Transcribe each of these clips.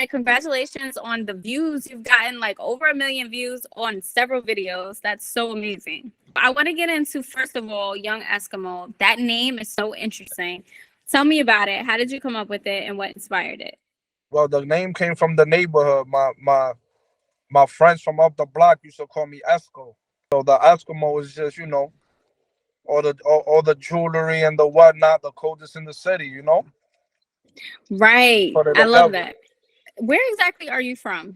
congratulations on the views. You've gotten like over 1 million views on several videos. That's so amazing. I want to get into, first of all, Young Esckimo. That name is so interesting. Tell me about it. How did you come up with it and what inspired it? Well, the name came from the neighborhood. My friends from up the block used to call me Esco. So the Eskimo is just, all the jewelry and the whatnot, the coldest in the city, Right. put it I love together. that. Where exactly are you from?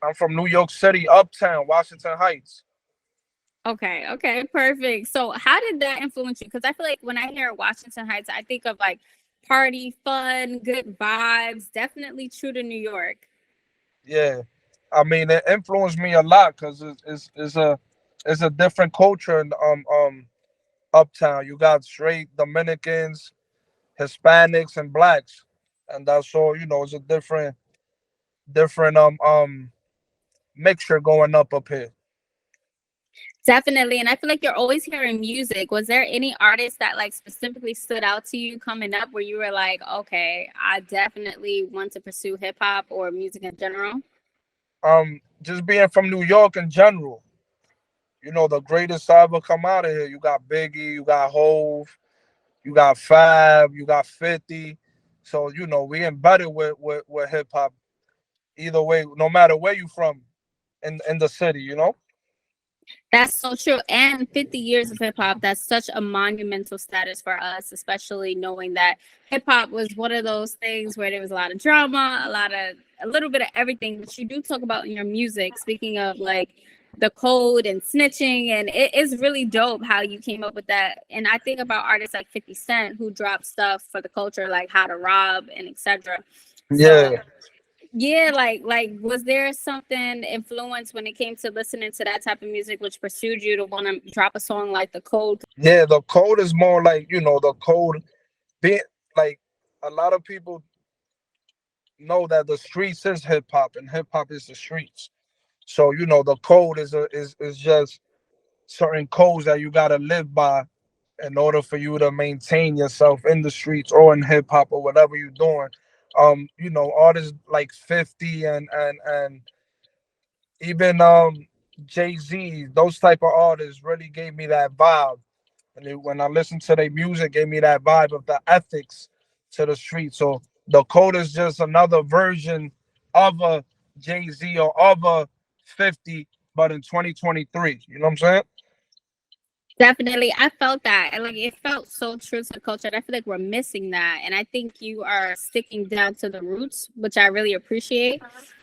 I'm from New York City, Uptown, Washington Heights. Okay, okay, perfect. So, how did that influence you? Because I feel like when I hear Washington Heights, I think of like party, fun, good vibes. Definitely true to New York. Yeah, I mean it influenced me a lot because it's a different culture in Uptown. You got straight Dominicans, Hispanics, and blacks, and that's all. It's a different mixture going up here. Definitely. And I feel like you're always hearing music. Was there any artist that like specifically stood out to you coming up where you were like, okay, I definitely want to pursue hip hop or music in general? Just being from New York in general, the greatest to ever come out of here. You got Biggie, you got Hove, you got Fab, you got 50. So we embedded with hip hop either way, no matter where you from in the city. That's so true. And 50 years of hip hop, that's such a monumental status for us, especially knowing that hip hop was one of those things where there was a lot of drama, a little bit of everything. But you do talk about in your music, speaking of like the code and snitching, and it is really dope how you came up with that. And I think about artists like 50 Cent who drop stuff for the culture, like how to rob and etc. So Yeah, yeah, like was there something influence when it came to listening to that type of music which pursued you to want to drop a song like The Code? yeah. The code is more like the code. Being like a lot of people know that the streets is hip hop and hip hop is the streets. So the code is just certain codes that you gotta live by in order for you to maintain yourself in the streets or in hip hop or whatever you're doing. Artists like 50 and even Jay-Z, those type of artists really gave me that vibe. And when I listened to their music, gave me that vibe of the ethics to the street. So the code is just another version of a Jay-Z or of a 50, but in 2023. You know what I'm saying? Definitely. I felt that. And like it felt so true to the culture. And I feel like we're missing that. And I think you are sticking down to the roots, which I really appreciate.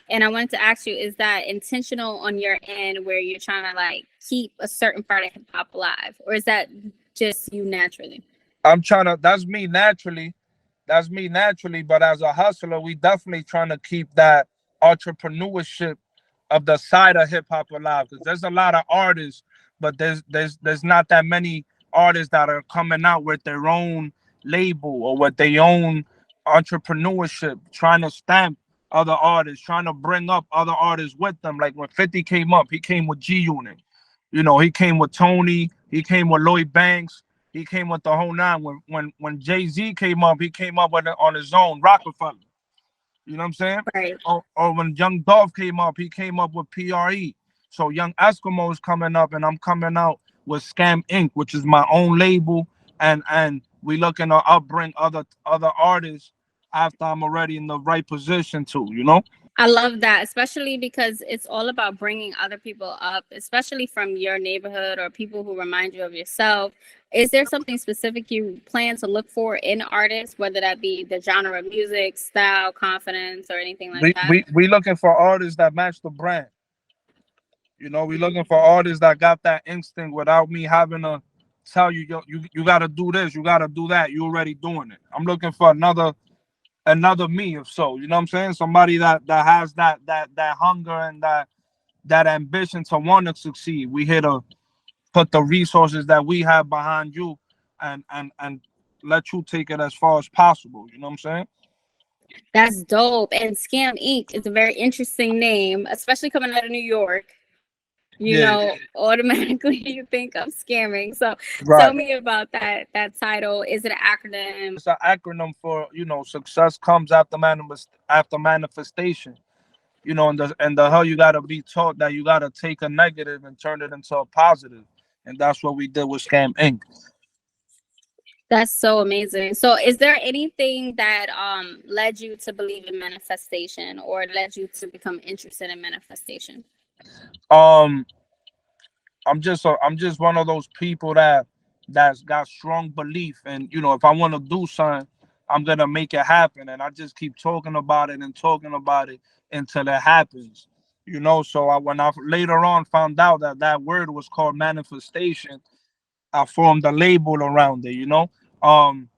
And I wanted to ask you, is that intentional on your end where you're trying to like keep a certain part of hip hop alive? Or is that just you naturally? I'm trying to, that's me naturally. That's me naturally. But as a hustler, we definitely trying to keep that entrepreneurship of the side of hip hop alive. Because there's a lot of artists, but there's not that many artists that are coming out with their own label or with their own entrepreneurship, trying to stamp other artists, trying to bring up other artists with them. Like when 50 came up, he came with G Unit. He came with Tony, he came with Lloyd Banks, he came with the whole nine. When Jay-Z came up, he came up with it on his own, Rockefeller. You know what I'm saying? Right. Or when Young Dolph came up, he came up with PRE. So Young Eskimo is coming up, and I'm coming out with Scam Inc., which is my own label, and we looking to upbring other artists after I'm already in the right position too. I love that, especially because it's all about bringing other people up, especially from your neighborhood or people who remind you of yourself. Is there something specific you plan to look for in artists, whether that be the genre of music, style, confidence, or anything like We that? we we looking for artists that match the brand. We looking for artists that got that instinct without me having to tell you, yo, you got to do this, you got to do that. You already doing it. I'm looking for another me, if so. You know what I'm saying? Somebody that has that hunger and that ambition to want to succeed. We here to put the resources that we have behind you and let you take it as far as possible. You know what I'm saying? That's dope. And Scam Inc. is a very interesting name, especially coming out of New York. Yeah, automatically you think of scamming. So tell right. me about that title. Is it an acronym? It's an acronym for, success comes after after manifestation. And the hell, you gotta be taught that you gotta take a negative and turn it into a positive, and that's what we did with Scam Inc. That's so amazing. So is there anything that led you to believe in manifestation or led you to become interested in manifestation? Um, I'm just one of those people that's got strong belief, and if I want to do something, I'm gonna make it happen, and I just keep talking about it and talking about it until it happens. So when I later on found out that that word was called manifestation, I formed a label around it. Um,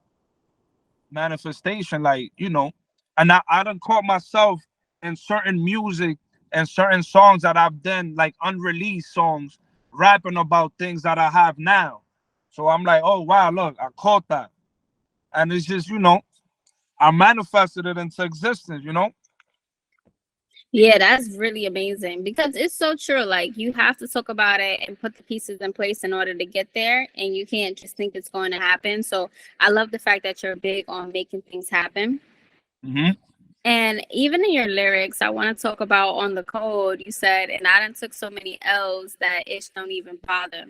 Manifestation, like, and I done caught myself in certain music and certain songs that I've done, like unreleased songs, rapping about things that I have now. So I'm like, oh wow, look, I caught that. And it's just, I manifested it into existence. Yeah, that's really amazing because it's so true. Like you have to talk about it and put the pieces in place in order to get there, and you can't just think it's going to happen. So I love the fact that you're big on making things happen. Hmm. And even in your lyrics, I want to talk about on the code. You said, and I done took so many L's that it don't even bother.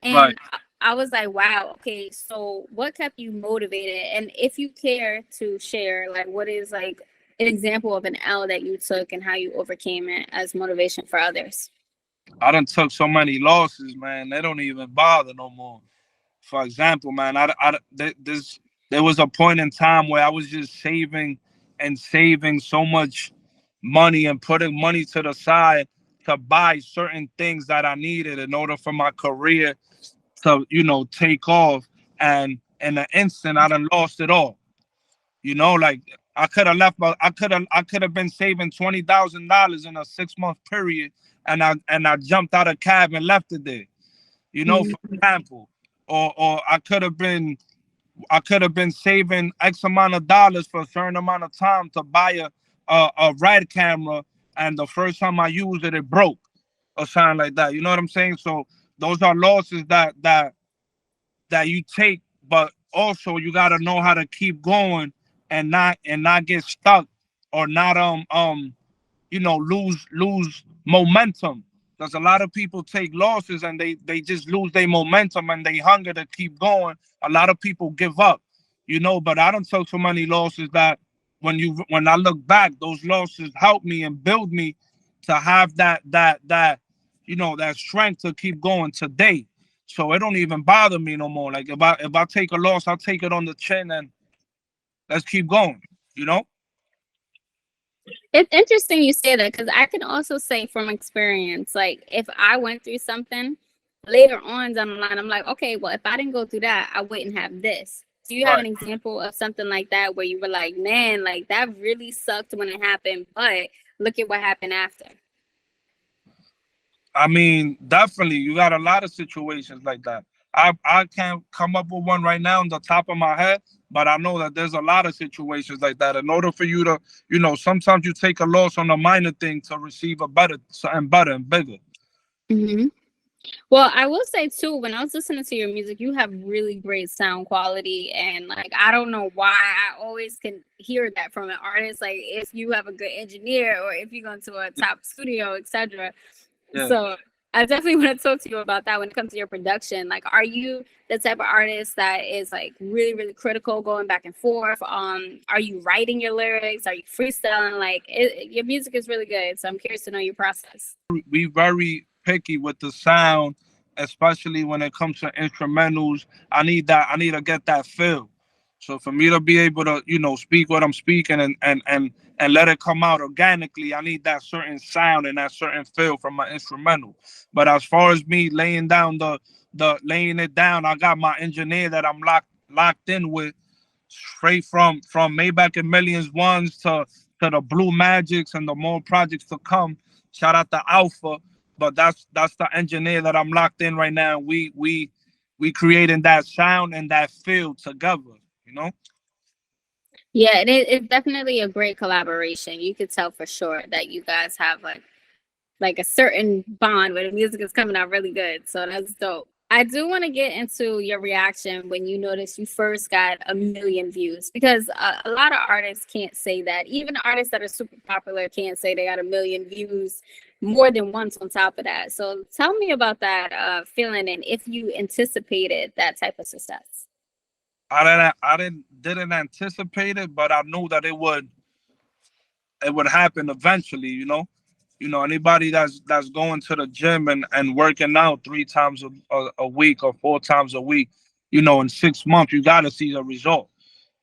Right. And I was like, wow, okay, so what kept you motivated? And if you care to share, like, what is like an example of an L that you took and how you overcame it as motivation for others? I done took so many losses, man. They don't even bother no more. For example, man, there was a point in time where I was just saving and saving so much money and putting money to the side to buy certain things that I needed in order for my career to, take off. And in an instant, I done lost it all. Like I could have been saving $20,000 in a 6 month period, and I jumped out of cab and left it there. For Mhm. example, or I could have been saving X amount of dollars for a certain amount of time to buy a red camera, and the first time I used it, it broke or something like that. You know what I'm saying? So those are losses that you take, but also you gotta know how to keep going and not get stuck, or not lose momentum, because a lot of people take losses and they just lose their momentum and they hunger to keep going. A lot of people give up, but I don't took so many losses that when I look back, those losses helped me and build me to have that strength to keep going today. So it don't even bother me no more. Like if I take a loss, I'll take it on the chin and let's keep going you know It's interesting you say that because I can also say from experience, like if I went through something later on down the line, I'm like, okay, well, if I didn't go through that, I wouldn't have this. Do you have Right. an example of something like that where you were like, man, like that really sucked when it happened, but look at what happened after? I mean, definitely, you got a lot of situations like that. I can't come up with one right now on the top of my head, but I know that there's a lot of situations like that. In order for you to, sometimes you take a loss on a minor thing to receive a better, something better and bigger. Hmm. Well, I will say too, when I was listening to your music, you have really great sound quality, and like I don't know why I always can hear that from an artist. Like if you have a good engineer or if you go into a top studio, etc. Yeah. So I definitely want to talk to you about that when it comes to your production. Like, are you the type of artist that is like really, really critical, going back and forth? Are you writing your lyrics? Are you freestyling? Like, your music is really good, so I'm curious to know your process. We very picky with the sound, especially when it comes to instrumentals. I need to get that feel. So for me to be able to, speak what I'm speaking and let it come out organically, I need that certain sound and that certain feel from my instrumental. But as far as me laying it down, I got my engineer that I'm locked in with, straight from Maybach and Millions ones to the Blue Magics and the more projects to come. Shout out to Alpha, but that's the engineer that I'm locked in right now. We creating that sound and that feel together. You know. Yeah, it's definitely a great collaboration. You could tell for sure that you guys have like like a certain bond where the music is coming out really good. So that's dope. I do want to get into your reaction when you noticed you first got a million views, because a lot of artists can't say that. Even artists that are super popular can't say they got a million views more than once on top of that. So tell me about that feeling, and if you anticipated that type of success. I didn't anticipate it, but I knew that it would happen eventually. Anybody that's going to the gym and working out 3 times a week or 4 times a week, in 6 months you got to see the result.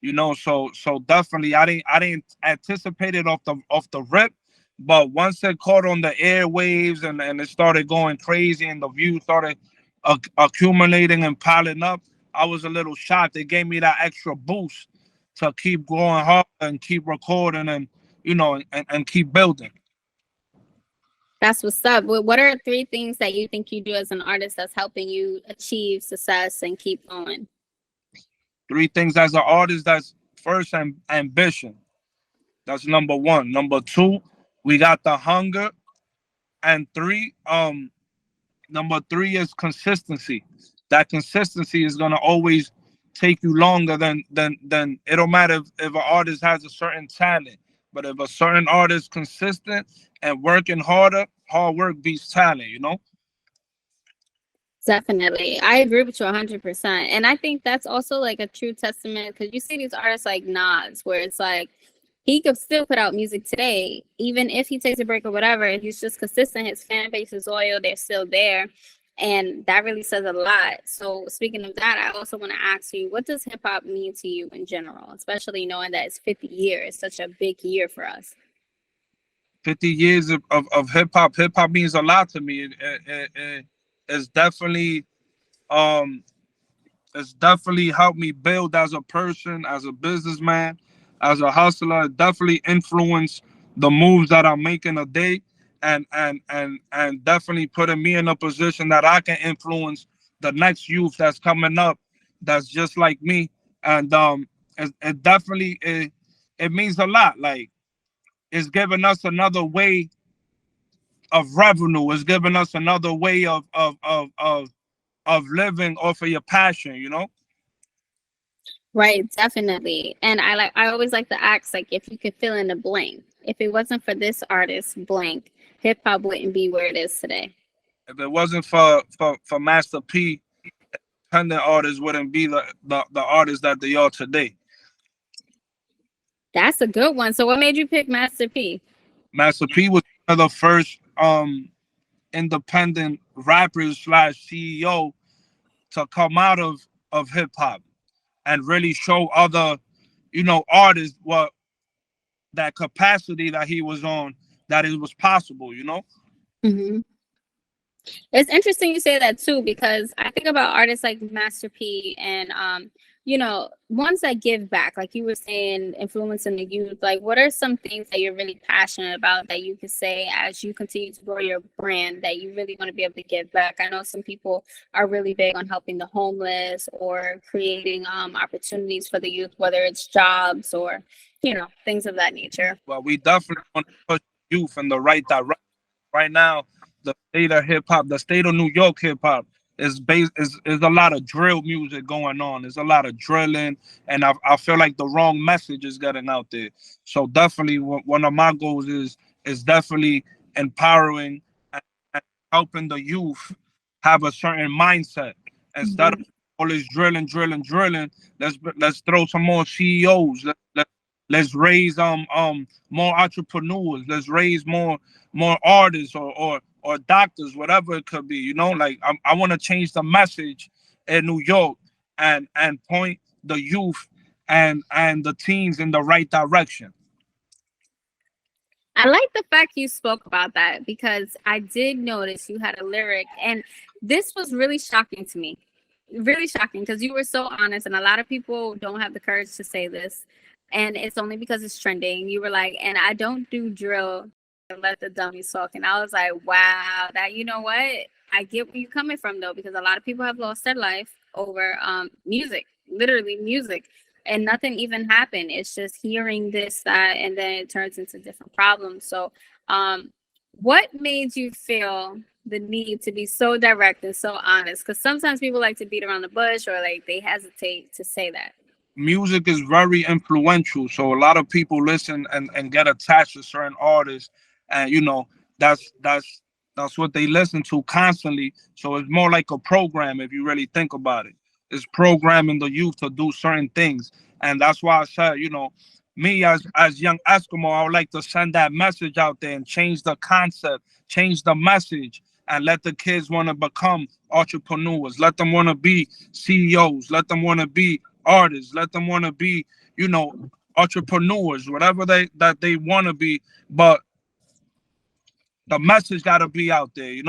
So definitely I didn't anticipate it off the rip, but once it caught on the airwaves and it started going crazy and the views started accumulating and piling up, I was a little shocked. It gave me that extra boost to keep going hard and keep recording and keep building. That's what's up. What are three things that you think you do as an artist that's helping you achieve success and keep going? Three things as an artist: that's first, ambition. That's number one. Number two, we got the hunger. And number three is consistency. That consistency is gonna always take you longer than it don't matter if an artist has a certain talent. But if a certain artist consistent and working harder, hard work beats talent. Definitely. I agree with you 100%. And I think that's also like a true testament, because you see these artists like Nas, where it's like he could still put out music today, even if he takes a break or whatever. He's just consistent. His fan base is loyal. They're still there. And that really says a lot. So, speaking of that, I also want to ask you, what does hip hop mean to you in general, especially knowing that it's 50 years, such a big year for us? 50 years of hip hop. Hip hop means a lot to me. It's definitely um it's definitely helped me build as a person, as a businessman, as a hustler. It definitely influenced the moves that I'm making a day, and definitely putting me in a position that I can influence the next youth that's coming up, that's just like me. And it definitely it means a lot. Like, it's giving us another way of revenue. It's giving us another way of living off of your passion. Right, definitely. And I always like to ask, like, if you could fill in a blank. If it wasn't for this artist blank, hip hop wouldn't be where it is today. If it wasn't for Master P, independent artists wouldn't be the artists that they are today. That's a good one. So what made you pick Master P? Master P was one of the first independent rappers slash CEO to come out of hip hop and really show other artists what that capacity that he was on, that it was possible. Hmm. It's interesting you say that too, because I think about artists like Master P and ones that give back, like you were saying, influencing the youth. Like, what are some things that you're really passionate about that you could say as you continue to grow your brand that you really want to be able to give back? I know some people are really big on helping the homeless or creating opportunities for the youth, whether it's jobs or things of that nature. Well, we definitely want to push youth in the right direction. Right now, the state of hip hop, the state of New York hip hop is a lot of drill music going on. There's a lot of drilling, and I feel like the wrong message is getting out there. So definitely, one of my goals is definitely empowering and helping the youth have a certain mindset instead of Mhm. all this drilling. Let's throw some more CEOs. Let's raise more entrepreneurs. Let's raise more artists or doctors, whatever it could be. Like, I want to change the message in New York and point the youth and the teens in the right direction. I like the fact you spoke about that, because I did notice you had a lyric, and this was really shocking to me. Really shocking, because you were so honest, and a lot of people don't have the courage to say this, and it's only because it's trending. You were like, and I don't do drill, let the dummies talk. And I was like, wow, that, you know what? I get where you're coming from, though, because a lot of people have lost their life over music, literally music, and nothing even happened. It's just hearing this, that, and then it turns into different problems. So, um, What made you feel the need to be so direct and so honest? Because sometimes people like to beat around the bush or like they hesitate to say that. Music is very influential, so a lot of people listen and get attached to certain artists, and that's what they listen to constantly. So it's more like a program if you really think about it. It's programming the youth to do certain things, and that's why I said, me as young Esckimo, I would like to send that message out there and change the concept, change the message, and let the kids want to become entrepreneurs. Let them want to be CEOs. Let them want to be artists. Let them want to be, you know, entrepreneurs, whatever they want to be. But the message got to be out there,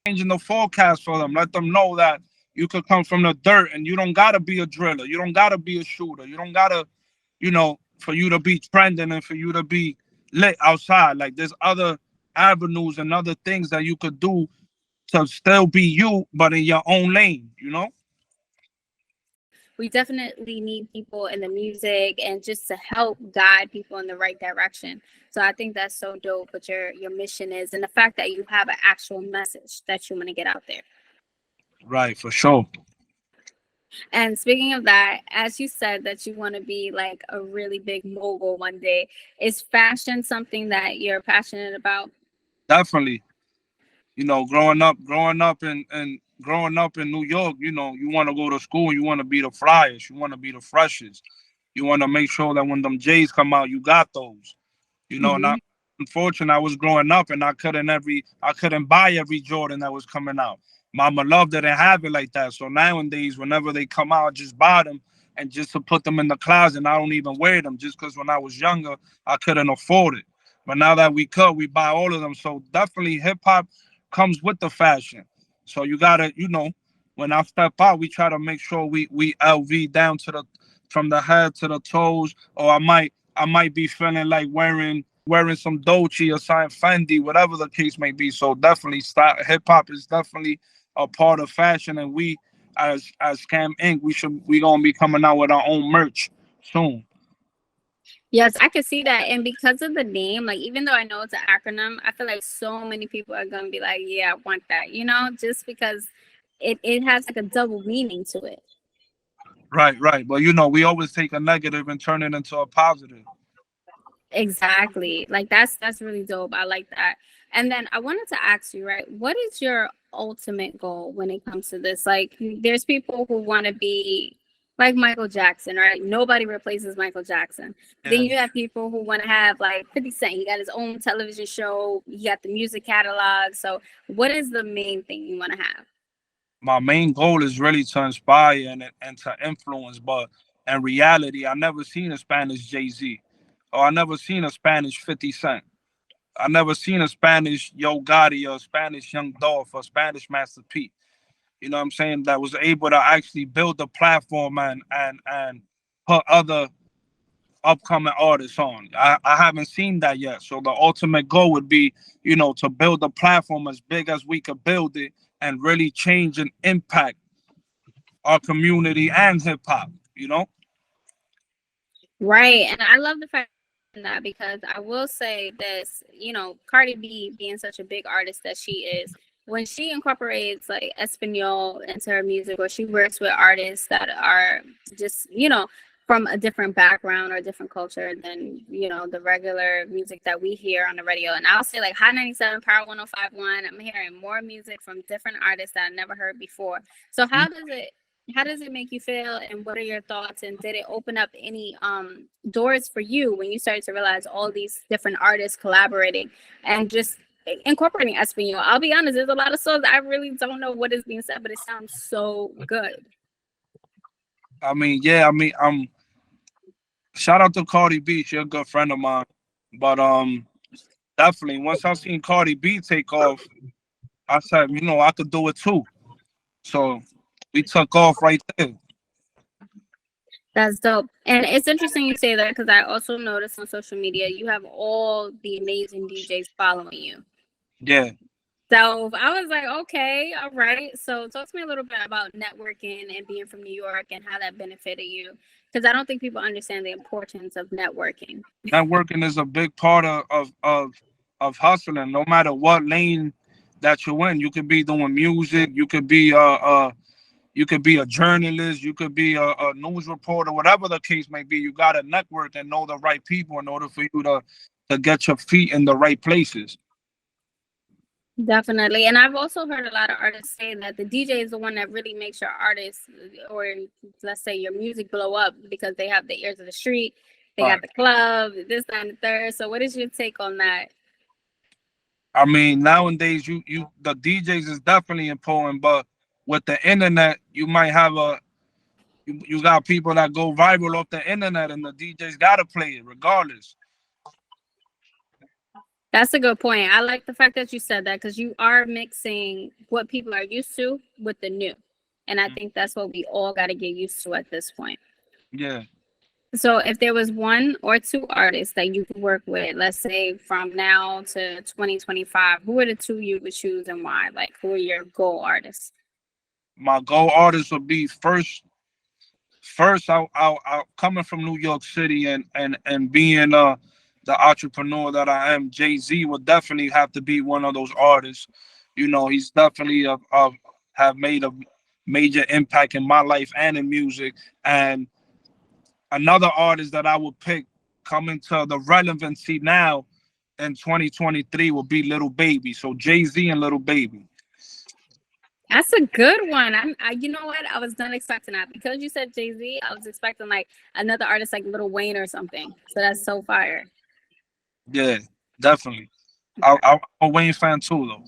changing the forecast for them. Let them know that you could come from the dirt and you don't got to be a driller. You don't got to be a shooter. You don't got to, for you to be trending and for you to be lit outside. Like there's other avenues and other things that you could do to still be you, but in your own lane. We definitely need people in the music and just to help guide people in the right direction. So I think that's so dope what your mission is and the fact that you have an actual message that you want to get out there. Right, for sure. And speaking of that, as you said that you want to be like a really big mogul one day, is fashion something that you're passionate about? Definitely. Growing up in New York, you want to go to school, you want to be the flyest, you want to be the freshest. You want to make sure that when them J's come out, you got those. Hmm. Not unfortunate. I was growing up and I couldn't buy every Jordan that was coming out. Mama Love didn't have it like that. So nowadays, whenever they come out, I just buy them and just to put them in the closet. And I don't even wear them just because when I was younger, I couldn't afford it. But now that we buy all of them. So definitely hip hop comes with the fashion. So you gotta, when I step out, we try to make sure we LV down to the from the head to the toes, or I might be feeling like wearing some Dolce or some Fendi, whatever the case may be. So definitely, hip hop is definitely a part of fashion, and we as Cam Inc. we gonna be coming out with our own merch soon. Yes, I can see that. And because of the name, like even though I know it's an acronym, I feel like so many people are gonna be like, yeah, I want that, just because it has like a double meaning to it. Right, right. But we always take a negative and turn it into a positive. Exactly. Like that's really dope. I like that. And then I wanted to ask you, right, what is your ultimate goal when it comes to this? Like there's people who want to be like Michael Jackson, right? Nobody replaces Michael Jackson. Then Yeah. you have people who want to have like 50 Cent. He got his own television show. He got the music catalog. So what is the main thing you want to have? My main goal is really to inspire and to influence. But in reality, I never seen a Spanish Jay-Z, or I never seen a Spanish 50 Cent. I never seen a Spanish Yo Gotti or Spanish Young Dolph or Spanish Master P. You know what I'm saying? That was able to actually build a platform and put other upcoming artists on. I haven't seen that yet. So the ultimate goal would be, to build a platform as big as we could build it and really change and impact our community and hip hop. Right. And I love the fact that because I will say this, Cardi B being such a big artist that she is, when she incorporates like Espanol into her music or she works with artists that are just, from a different background or different culture than, the regular music that we hear on the radio. And I'll say like Hot 97, Power 1051, I'm hearing more music from different artists that I never heard before. So how does it make you feel and what are your thoughts and did it open up any doors for you when you started to realize all these different artists collaborating and just incorporating Espanol? I'll be honest, there's a lot of songs I really don't know what is being said, but it sounds so good. I mean, yeah, shout out to Cardi B. She's a good friend of mine. But definitely once I seen Cardi B take off, I said, I could do it too. So we took off right there. That's dope. And it's interesting you say that because I also noticed on social media you have all the amazing DJs following you. Yeah. So I was like, okay, all right. So talk to me a little bit about networking and being from New York and how that benefited you. Because I don't think people understand the importance of networking. Networking is a big part of of hustling. No matter what lane that you're in, you could be doing music, you could be a journalist, you could be a news reporter, whatever the case may be. You got to network and know the right people in order for you to get your feet in the right places. Definitely. And I've also heard a lot of artists say that the DJ is the one that really makes your artist, or let's say your music, blow up, because they have the ears of the street, they got Right. the club, this, that, and the third. So what is your take on that? I mean, nowadays the DJs is definitely important, but with the internet, you might have you got people that go viral off the internet, and the DJs gotta play it regardless. That's a good point. I like the fact that you said that, because you are mixing what people are used to with the new. And I think that's what we all got to get used to at this point. Yeah. So if there was one or two artists that you could work with, let's say from now to 2025, who are the two you would choose and why? Like, who are your goal artists? My goal artist would be first I coming from New York City and being the entrepreneur that I am. Jay-Z would definitely have to be one of those artists. You know, he's definitely have made a major impact in my life and in music. And another artist that I would pick coming to the relevancy now in 2023 will be Little Baby. So Jay-Z and Little Baby. That's a good one. You know what? I was not expecting that, because you said Jay Z. I was expecting like another artist like Lil Wayne or something. So that's so fire. Yeah, definitely. I'm a Wayne fan too, though.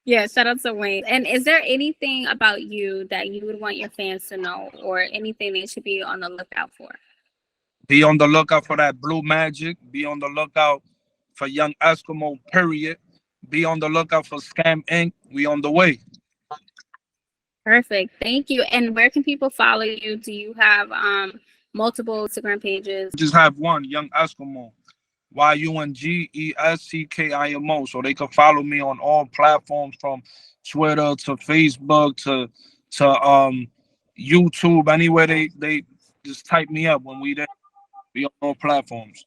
Yeah, shout out to Wayne. And is there anything about you that you would want your fans to know, or anything they should be on the lookout for? Be on the lookout for that Blue Magic. Be on the lookout for Young Esckimo, period. Be on the lookout for Scam Inc. We on the way. Perfect. Thank you. And where can people follow you? Do you have multiple Instagram pages? Just have one, Young Esckimo. YUNGESCKIMO. So they can follow me on all platforms from Twitter to Facebook to YouTube. Anywhere they just type me up when we there. Be on all platforms.